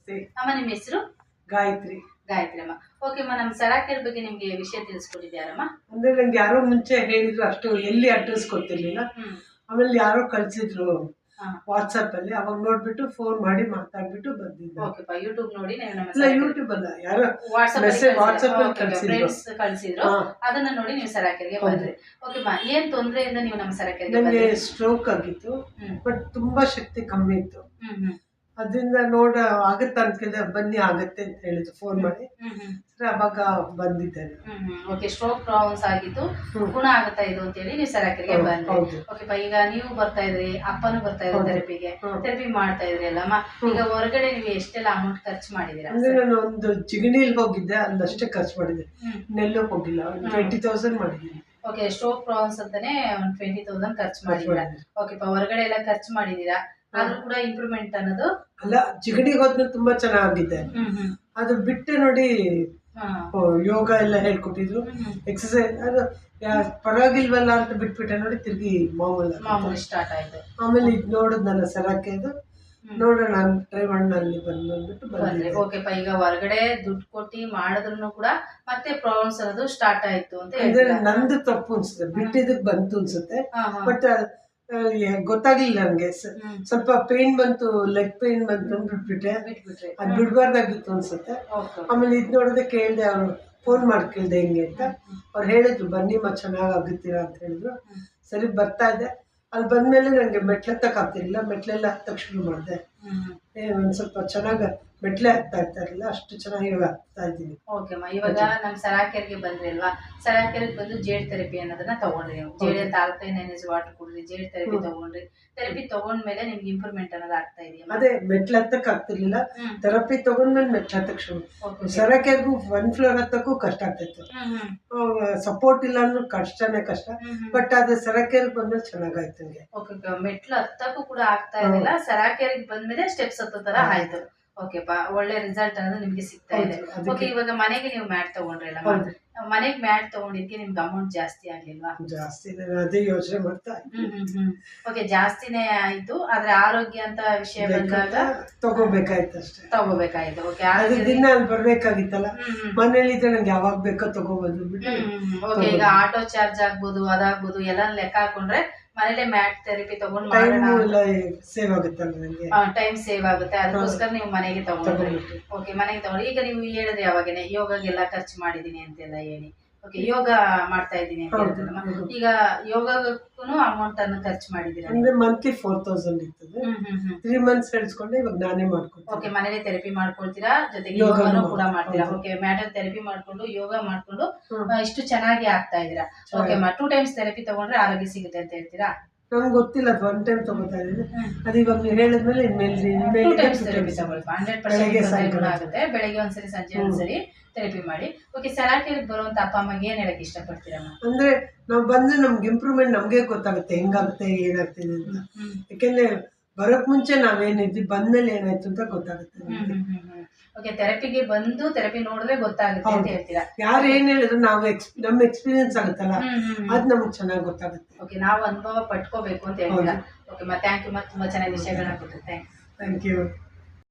ನಮಸ್ತೆ ಅಮ್ಮ. ನಿಮ್ಮ ಹೆಸರು? ಗಾಯತ್ರಿ. ಗಾಯತ್ರಿ ಅಮ್ಮ. ಓಕೆ ಅಮ್ಮ, ನಮ್ಮ ಸರಾಕೆರ ಬಗ್ಗೆ ನಿಮ್ಗೆ ವಿಷಯ ತಿಳಿಸ್ಕೊಟ್ಟಿದ್ಯಾರಮ್ಮ? ಅಂದ್ರೆ ನಂಗೆ ಯಾರೋ ಮುಂಚೆ ಹೇಳಿದ್ರು, ಅಷ್ಟು ಎಲ್ಲಿ ಅಡ್ರೆಸ್ ಗೊತ್ತಿರ್ಲಿಲ್ಲ. ಆಮೇಲೆ ಯಾರೋ ಕಳ್ಸಿದ್ರು ವಾಟ್ಸ್ಆಪ್ ಅಲ್ಲಿ, ಅವಾಗ ನೋಡ್ಬಿಟ್ಟು ಫೋನ್ ಮಾಡಿ ಮಾತಾಡ್ಬಿಟ್ಟು ಬಂದಿದ್ದೆ. ಓಕೆಪ್ಪ, ಯೂಟ್ಯೂಬ್ ನೋಡಿ ಯೂಟ್ಯೂಬ್ ಅಲ್ಲ, ಯಾರೋ ವಾಟ್ಸ್ಆಪ್ ಅಲ್ಲಿ ಕಳ್ಸಿದ್ರು, ಅದನ್ನ ನೋಡಿ ನೀವು ಸರಾಕೆರಿಗೆ ಬಂದ್ರಿ. ಓಕೆಮ್ಮ, ಏನ್ ತೊಂದರೆಯಿಂದ ನೀವು ನಮ್ಮ ಸರಾಕೆರಿಗೆ? ನನಗೆ ಸ್ಟ್ರೋಕ್ ಆಗಿತ್ತು, ಬಟ್ ತುಂಬಾ ಶಕ್ತಿ ಕಮ್ಮಿ ಇತ್ತು. ಅದರಿಂದ ಆಗತ್ತ ಅಂತ ಕೇಳಿದ್ರೆ ಬನ್ನಿ ಆಗತ್ತೆ ಅಂತ ಹೇಳಿದ್ರು ಫೋನ್ ಮಾಡಿ. ಅವಾಗ ಬಂದಿದ್ದೇನೆ. ಓಕೆ, ಸ್ಟ್ರೋಕ್ ಪ್ರಾಬ್ಲಮ್ಸ್ ಆಗಿತ್ತು, ಗುಣ ಆಗುತ್ತಾ ಇದು ಅಂತ ಹೇಳಿ ನೀವು ಸರಾಕೆರಿಗೆ ಬಂದ್ರಿ. ಓಕೆಪ್ಪ, ಈಗ ನೀವು ಬರ್ತಾ ಇದ್ರಿ, ಅಪ್ಪನೂ ಬರ್ತಾ ಇದ್ರು ಥೆರಪಿ ಮಾಡ್ತಾ ಇದ್ರಿ ಅಲ್ಲಮ್ಮ. ಈಗ ಹೊರಗಡೆ ನೀವು ಎಷ್ಟೆಲ್ಲ ಅಮೌಂಟ್ ಖರ್ಚು ಮಾಡಿದೀರಾ? ಅಂದ್ರೆ ನಾನು ಒಂದು ಜಿಗಣಿಲಿ ಹೋಗಿದ್ದೆ, ಅಲ್ಲಷ್ಟೇ ಖರ್ಚು ಮಾಡಿದ್ದೆ, ನೆಲ್ಲೂ ಹೋಗಿಲ್ಲ. 20,000 ಮಾಡಿದ್ದೀನಿ. ಓಕೆ, ಸ್ಟ್ರೋಕ್ ಪ್ರಾಬ್ಲಮ್ಸ್ ಅಂತಾನೆ 20,000 ಖರ್ಚು ಮಾಡಿದೀರಾ. ಓಕೆಪ್ಪ, ಹೊರಗಡೆ ಎಲ್ಲ ಖರ್ಚು ಮಾಡಿದೀರಾ, ಆದ್ರೂ ಕೂಡ ಇಂಪ್ರೂವ್ಮೆಂಟ್ ಅನ್ನೋದು ಅಲ್ಲ. ಜಿಗಣಿಗೆ ಹೋದ್ಮೇಲೆ ತುಂಬಾ ಚೆನ್ನಾಗಿದೆ. ಅದು ಬಿಟ್ಟು ನೋಡಿ, ಯೋಗ ಎಲ್ಲ ಹೇಳ್ಕೊಟ್ಟಿದ್ರು, ಎಕ್ಸರ್ಸೈಸ್. ಅದು ಪರವಾಗಿಲ್ವಲ್ಲ ಅಂತ ಬಿಟ್ಬಿಟ್ಟೆ ನೋಡಿ, ತಿರ್ಗಿ ಮಾಮೂಲಿ ಸ್ಟಾರ್ಟ್ ಆಯ್ತು. ಆಮೇಲೆ ಇದು ನೋಡಿದ್ನಲ್ಲ ಸರಕ್ಕೆ, ಇದು ನೋಡೋಣ ಟ್ರೈ ಮಾಡೋಣ ಅಲ್ಲಿ ಬಂದ್ಬಿಟ್ಟು ಬಂದ್ರಿ. ಓಕೆಪ್ಪ, ಈಗ ಹೊರಗಡೆ ದುಡ್ಡು ಕೊಟ್ಟು ಮಾಡಿದ್ರು ಕೂಡ ಮತ್ತೆ ಪ್ರಾಬ್ಲಮ್ಸ್ ಅನ್ನೋದು ಸ್ಟಾರ್ಟ್ ಆಯ್ತು ಅಂತ ಅಂದ್ರೆ ನಂದು ತಪ್ಪು ಅನ್ಸುತ್ತೆ, ಬಿಟ್ಟಿದ್ದಕ್ಕೆ ಬಂತು ಅನ್ಸುತ್ತೆ. ಬಟ್ ಗೊತ್ತಾಗ್ಲಿಲ್ಲ ನನ್ಗೆ. ಸ್ವಲ್ಪ ಪೇನ್ ಬಂತು, ಲೆಗ್ ಪೇನ್ ಬಂತು, ಬಿಟ್ಬಿಟ್ಟೆ. ಅದ್ ಬಿಡ್ಬಾರ್ದಾಗಿತ್ತು ಅನ್ಸುತ್ತೆ. ಆಮೇಲೆ ಇದ್ ನೋಡದೆ ಕೇಳ್ದೆ, ಅವ್ರು ಫೋನ್ ಮಾಡಿ ಕೇಳ್ದೆ ಹೆಂಗೆ ಅಂತ. ಅವ್ರು ಹೇಳಿದ್ರು ಬನ್ನಿ ಚೆನ್ನಾಗ್ ಆಗುತ್ತೀರಾ ಅಂತ ಹೇಳಿದ್ರು. ಸರಿ ಬರ್ತಾ ಇದ್ದೆ. ಅಲ್ಲಿ ಬಂದ್ಮೇಲೆ ನಂಗೆ ಮೆಟ್ಲೆತ್ತಕ್ ಆಗ್ತಿರ್ಲಿಲ್ಲ, ಮೆಟ್ಲೆಲ್ಲ ಹತ್ತಕ್ ಶುರು ಮಾಡಿದೆ. ಒಂದ್ ಸ್ವಲ್ಪ ಚೆನ್ನಾಗ ಮೆಟ್ಲೆ ಹತ್ತಾ ಇರ್ಲಿಲ್ಲ, ಅಷ್ಟು ಚೆನ್ನಾಗಿ ಹತ್ತಾ ಇದ್ದೀನಿ. ಓಕೆಮ್ಮ, ಇವಾಗ ನಮ್ ಸರಾಕೆರಿಗೆ ಬಂದ್ರಿ ಅಲ್ವಾ? ಸರಾಕೆರಿಗೆ ಬಂದು ಜೇಡ್ ಥೆರಪಿ ಅನ್ನೋದನ್ನ ತಗೊಂಡ್ರಿ. ನೀವು ಜೇಡ್ ಅಂತ ಆಲ್ಕಲೈನ್ ವಾಟರ್ ಕುಡ್ರಿ, ಜೇಡ್ ಥೆರಪಿ ತಗೊಂಡ್ರಿ. ಥೆರಪಿ ತಗೊಂಡ್ಮೇಲೆ ನಿಮ್ಗೆ ಇಂಪ್ರೂವ್ಮೆಂಟ್ ಅನ್ನೋದು ಆಗ್ತಾ ಇದೆಯಾ? ಅದೇ ಮೆಟ್ಲು ಹತ್ತಕ್ ಆಗ್ತಿರ್ಲಿಲ್ಲ, ಥೆರಪಿ ತಗೊಂಡ್ಮೇಲೆ ಮೆಟ್ಲು ಹತ್ತಕ್ ಶುರು. ಸರಾಕೆರಿಗೂ 1 ಫ್ಲೋರ್ ಹತ್ತಕ್ಕೂ ಕಷ್ಟ ಆಗ್ತಿತ್ತು. ಸಪೋರ್ಟ್ ಇಲ್ಲ ಅಂದ್ರೆ ಕಷ್ಟನೇ ಕಷ್ಟ. ಬಟ್ ಅದು ಸರಾಕೆರಿಗೆ ಬಂದ್ಮೇಲೆ ಚೆನ್ನಾಗಾಯ್ತು ನಂಗೆ. ಓಕೆ, ಮೆಟ್ಲು ಹತ್ತಕ್ಕೂ ಕೂಡ ಆಗ್ತಾ ಇರಲಿಲ್ಲ, ಸರಾಕೆರಿಗೆ ಬಂದ್ಮೇಲೆ ಸ್ಟೆಪ್ಸ್ ಹತ್ತೋ ತರ ಆಯ್ತು. ಓಕೆಪ್ಪ, ಒಳ್ಳೆ ರಿಸಲ್ಟ್ ಅನ್ನೋದು ನಿಮ್ಗೆ ಸಿಗ್ತಾ ಇದೆ. ಓಕೆ, ಇವಾಗ ಮನೆಗೆ ನೀವು ಮ್ಯಾಟ್ ತಗೊಂಡ್ರಲ್ಲ, ಮನೆಗೆ ಮ್ಯಾಟ್ ತಗೊಂಡಿದ್ಕೆ ನಿಮ್ಗೆ ಅಮೌಂಟ್ ಜಾಸ್ತಿ ಆಗ್ಲಿಲ್ವಾ? ಜಾಸ್ತಿ, ಅದೇ ಯೋಚನೆ ಮಾಡ್ತಾ. ಓಕೆ, ಜಾಸ್ತಿನೇ ಆಯ್ತು, ಆದ್ರೆ ಆರೋಗ್ಯ ಅಂತ ವಿಷಯ ಬಂದಾಗ ತಗೋಬೇಕಾಯ್ತು ಅಷ್ಟೇ. ತಗೋಬೇಕಾಯ್ತು. ಓಕೆ, ದಿನ ಅಲ್ಲಿ ಬರ್ಬೇಕಾಗಿತ್ತಲ್ಲ, ಮನೇಲಿ ಇದ್ರೆ ನಂಗೆ ಯಾವಾಗ ಬೇಕೋ ತಗೋಬಹುದು. ಓಕೆ, ಈಗ ಆಟೋ ಚಾರ್ಜ್ ಆಗ್ಬೋದು, ಅದಾಗ್ಬೋದು, ಎಲ್ಲ ಲೆಕ್ಕ ಹಾಕೊಂಡ್ರೆ ಮನೇಲೆ ಮ್ಯಾಟ್ ಥೆರಪಿ ತಗೊಂಡ್ ಸೇವ್ ಆಗುತ್ತಲ್ಲ ನನಗೆ, ಟೈಮ್ ಸೇವ್ ಆಗುತ್ತೆ. ಅದಕ್ಕೋಸ್ಕರ ನೀವು ಮನೆಗೆ ತಗೊಂಡ್ರಿ. ಓಕೆ, ಮನೆಗೆ ತಗೊಂಡ್ರಿ. ಈಗ ನೀವು ಹೇಳಿದ್ರೆ ಯಾವಾಗೇನೆ ಯೋಗಗೆಲ್ಲ ಖರ್ಚು ಮಾಡಿದೀನಿ ಅಂತೆಲ್ಲ ಹೇಳಿ. ಓಕೆ, ಯೋಗ ಮಾಡ್ತಾ ಇದ್ದೀನಿ ಅಂತ ಹೇಳ್ತೀರಮ್ಮ. ಈಗ ಯೋಗಕ್ಕೂ ಅಮೌಂಟ್ ಅನ್ನು ಖರ್ಚು ಮಾಡಿದೀರಾ? ಅಂದ್ರೆ ಮಂತ್ಲಿ 4,000 ಇರ್ತದೆ. 3 months ಹೇಳಿಸ್ಕೊಂಡೆ, ಇವಾಗ ನಾನೇ ಮಾಡ್ಕೊಳ್ತೀನಿ. ಓಕೆ, ಮನೇಲಿ ಥೆರಪಿ ಮಾಡ್ಕೊಳ್ತೀರಾ, ಜೊತೆಗೆ ಯೋಗನೂ ಕೂಡ ಮಾಡ್ತೀರಾ. ಓಕೆ, ಮ್ಯಾಟರ್ ಥೆರಪಿ ಮಾಡ್ಕೊಂಡು ಯೋಗ ಮಾಡ್ಕೊಂಡು ಇಷ್ಟು ಚೆನ್ನಾಗಿ ಆಗ್ತಾ ಇದೀರಾ. ಓಕೆ, 2 times ಥೆರಪಿ ತಗೊಂಡ್ರೆ ಆರೋಗ್ಯ ಸಿಗುತ್ತೆ ಅಂತ ಹೇಳ್ತೀರಾ? ನಂಗೆ ಗೊತ್ತಿಲ್ಲ, ಅದು 1 time ತಗೋತಾ ಇದ್ದೀನಿ. ಅದು ಇವಾಗ ನೀವು ಹೇಳಿದ್ಮೇಲೆ 2 times ಥೆರಪಿ ತಗೊಳ್ಪ, 100% ಗುಣ ಆಗುತ್ತೆ. ಬೆಳಗ್ಗೆ ಒಂದ್ಸರಿ, ಸಂಜೆ ಒಂದ್ಸರಿ ಥೆರಪಿ ಮಾಡಿ. ಓಕೆ, ಸರಾಕೆರಿಗೆ ಬರುವಂತ ಅಪ್ಪ ಅಮ್ಮಗೆ ಏನ್ ಹೇಳಕ್ ಇಷ್ಟಪಡ್ತೀರಮ್ಮ? ಅಂದ್ರೆ ನಾವು ಬಂದ್ರೆ ನಮ್ಗೆ ಇಂಪ್ರೂವ್ಮೆಂಟ್ ನಮ್ಗೆ ಗೊತ್ತಾಗುತ್ತೆ, ಹೆಂಗಾಗುತ್ತೆ ಏನಾಗ್ತಿದೆ ಅಂತ. ಯಾಕೆಂದ್ರೆ ಬರೋಕ್ ಮುಂಚೆ ನಾವೇನಿದ್ವಿ, ಬಂದ್ಮೇಲೆ ಏನಾಯ್ತು ಅಂತ ಗೊತ್ತಾಗುತ್ತೆ. ಓಕೆ, ಥೆರಪಿಗೆ ಬಂದು ಥೆರಪಿ ನೋಡಿದ್ರೆ ಗೊತ್ತಾಗುತ್ತೆ ಅಂತ ಹೇಳ್ತೀರಾ? ಯಾರು ಏನ್ ಹೇಳಿದ್ರು ನಾವು ನಮ್ಮ ಎಕ್ಸ್ಪೀರಿಯನ್ಸ್ ಆಗುತ್ತಲ್ಲ, ಅದ್ ನಮ್ಗೆ ಚೆನ್ನಾಗಿ ಗೊತ್ತಾಗುತ್ತೆ. ಓಕೆ, ನಾವು ಅನುಭವ ಪಟ್ಕೋಬೇಕು ಅಂತ ಹೇಳ್ತೀರಾ? Okay, thank you. ತುಂಬಾ ಚೆನ್ನಾಗಿ ವಿಷಯಗಳನ್ನ ಕೊಟ್ಟರು. Thank you.